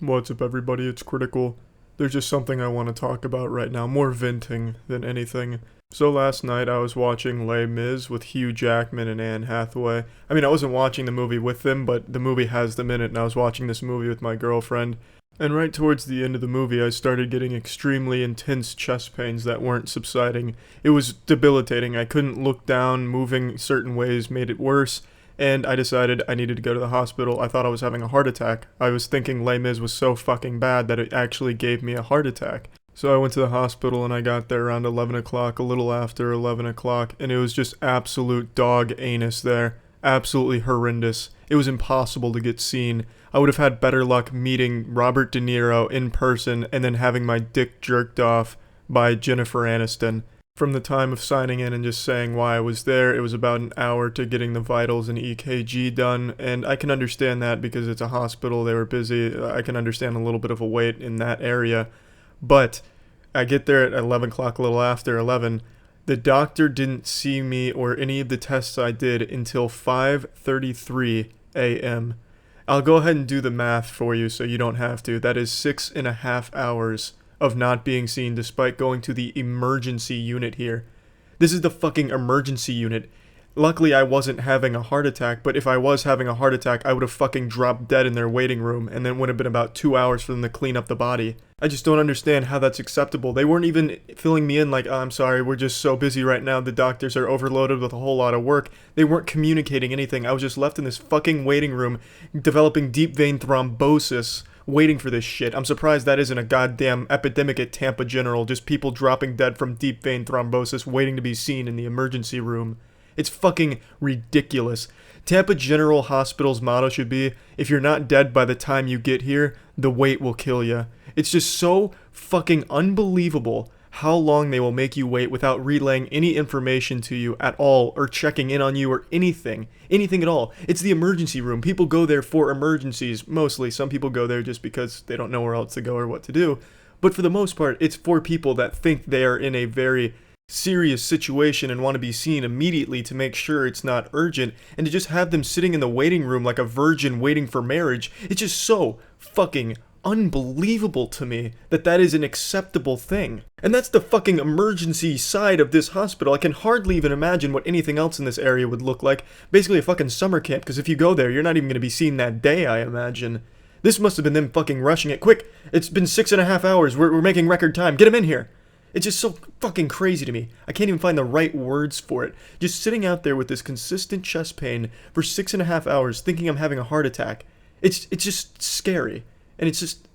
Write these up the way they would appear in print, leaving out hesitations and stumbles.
What's up, everybody? It's Critical. There's just something I want to talk about right now, more venting than anything. So last night I was watching Les Mis with Hugh Jackman and Anne Hathaway. I mean, I wasn't watching the movie with them, but the movie has them in it, and I was watching this movie with my girlfriend. And right towards the end of the movie, I started getting extremely intense chest pains that weren't subsiding. It was debilitating. I couldn't look down, moving certain ways made it worse, and I decided I needed to go to the hospital. I thought I was having a heart attack. I was thinking Les Mis was so fucking bad that it actually gave me a heart attack. So I went to the hospital and I got there around 11 o'clock, a little after 11 o'clock, and it was just absolute dog anus there. Absolutely horrendous. It was impossible to get seen. I would have had better luck meeting Robert De Niro in person and then having my dick jerked off by Jennifer Aniston. From the time of signing in and just saying why I was there, it was about an hour to getting the vitals and EKG done, and I can understand that because it's a hospital, they were busy. I can understand a little bit of a wait in that area. But I get there at 11 o'clock, a little after 11. The doctor didn't see me or any of the tests I did until 5:33 a.m. I'll go ahead and do the math for you so you don't have to. That is 6.5 hours of not being seen despite going to the emergency unit here. This is the fucking emergency unit. Luckily, I wasn't having a heart attack, but if I was having a heart attack, I would have fucking dropped dead in their waiting room, and then it would have been about 2 hours for them to clean up the body. I just don't understand how that's acceptable. They weren't even filling me in like, oh, I'm sorry, we're just so busy right now, the doctors are overloaded with a whole lot of work. They weren't communicating anything. I was just left in this fucking waiting room, developing deep vein thrombosis, waiting for this shit. I'm surprised that isn't a goddamn epidemic at Tampa General, just people dropping dead from deep vein thrombosis waiting to be seen in the emergency room. It's fucking ridiculous. Tampa General Hospital's motto should be, if you're not dead by the time you get here, the wait will kill you. It's just so fucking unbelievable how long they will make you wait without relaying any information to you at all or checking in on you or anything. Anything at all. It's the emergency room. People go there for emergencies, mostly. Some people go there just because they don't know where else to go or what to do. But for the most part, it's for people that think they are in a very serious situation and want to be seen immediately to make sure it's not urgent, and to just have them sitting in the waiting room like a virgin waiting for marriage. It's just so fucking unbelievable to me that that is an acceptable thing. And that's the fucking emergency side of this hospital. I can hardly even imagine what anything else in this area would look like. Basically a fucking summer camp, because if you go there, you're not even going to be seen that day, I imagine. This must have been them fucking rushing it. Quick, it's been 6.5 hours. We're making record time. Get him in here. It's just so fucking crazy to me. I can't even find the right words for it. Just sitting out there with this consistent chest pain for 6.5 hours thinking I'm having a heart attack. It's just scary. And it's just,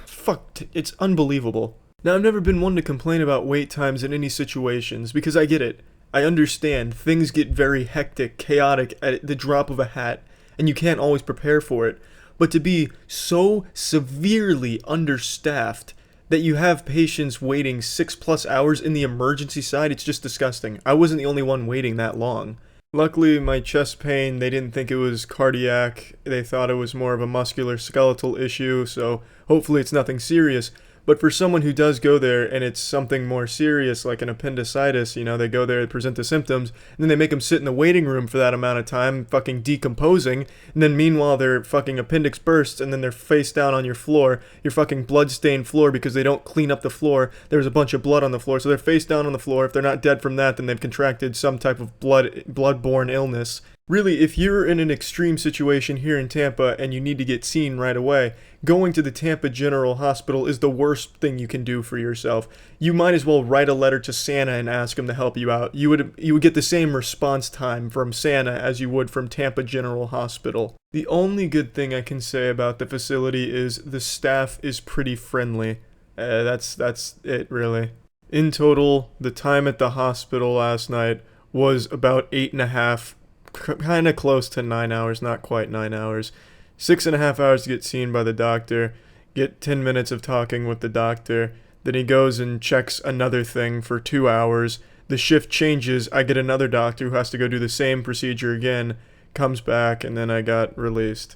fucked. It's unbelievable. Now, I've never been one to complain about wait times in any situations because I get it. I understand. Things get very hectic, chaotic at the drop of a hat, and you can't always prepare for it. But to be so severely understaffed that you have patients waiting 6+ hours in the emergency side, it's just disgusting. I wasn't the only one waiting that long. Luckily, my chest pain, they didn't think it was cardiac. They thought it was more of a muscular-skeletal issue, so hopefully it's nothing serious. But for someone who does go there and it's something more serious, like an appendicitis, they go there, and present the symptoms, and then they make them sit in the waiting room for that amount of time, fucking decomposing, and then meanwhile their fucking appendix bursts, and then they're face down on your floor, your fucking blood-stained floor, because they don't clean up the floor. There's a bunch of blood on the floor, so they're face down on the floor. If they're not dead from that, then they've contracted some type of blood-borne illness. Really, if you're in an extreme situation here in Tampa and you need to get seen right away, going to the Tampa General Hospital is the worst thing you can do for yourself. You might as well write a letter to Santa and ask him to help you out. You would get the same response time from Santa as you would from Tampa General Hospital. The only good thing I can say about the facility is the staff is pretty friendly. That's it, really. In total, the time at the hospital last night was about 8.5, kind of close to 9 hours, not quite 9 hours. 6.5 hours to get seen by the doctor, get 10 minutes of talking with the doctor, then he goes and checks another thing for 2 hours. The shift changes, I get another doctor who has to go do the same procedure again, comes back, and then I got released.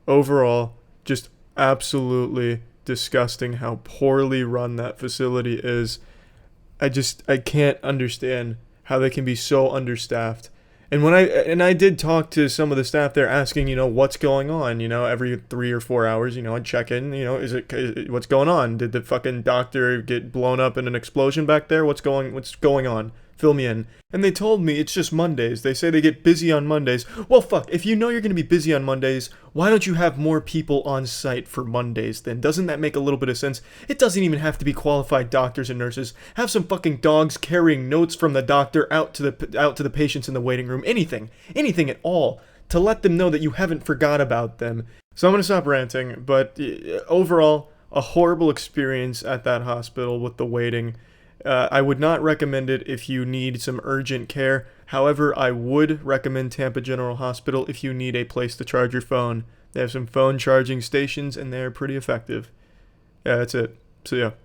Overall, just absolutely disgusting how poorly run that facility is. I can't understand how they can be so understaffed. And I did talk to some of the staff there, asking, what's going on. Every 3 or 4 hours, I'd check in. What's going on? Did the fucking doctor get blown up in an explosion back there? What's going on? Fill me in. And they told me it's just Mondays. They say they get busy on Mondays. Well, fuck. If you know you're gonna be busy on Mondays, why don't you have more people on site for Mondays then? Doesn't that make a little bit of sense? It doesn't even have to be qualified doctors and nurses. Have some fucking dogs carrying notes from the doctor out to the patients in the waiting room. Anything at all to let them know that you haven't forgot about them. So I'm gonna stop ranting. But overall, a horrible experience at that hospital with the waiting. I would not recommend it if you need some urgent care. However, I would recommend Tampa General Hospital if you need a place to charge your phone. They have some phone charging stations and they're pretty effective. Yeah, that's it. So yeah.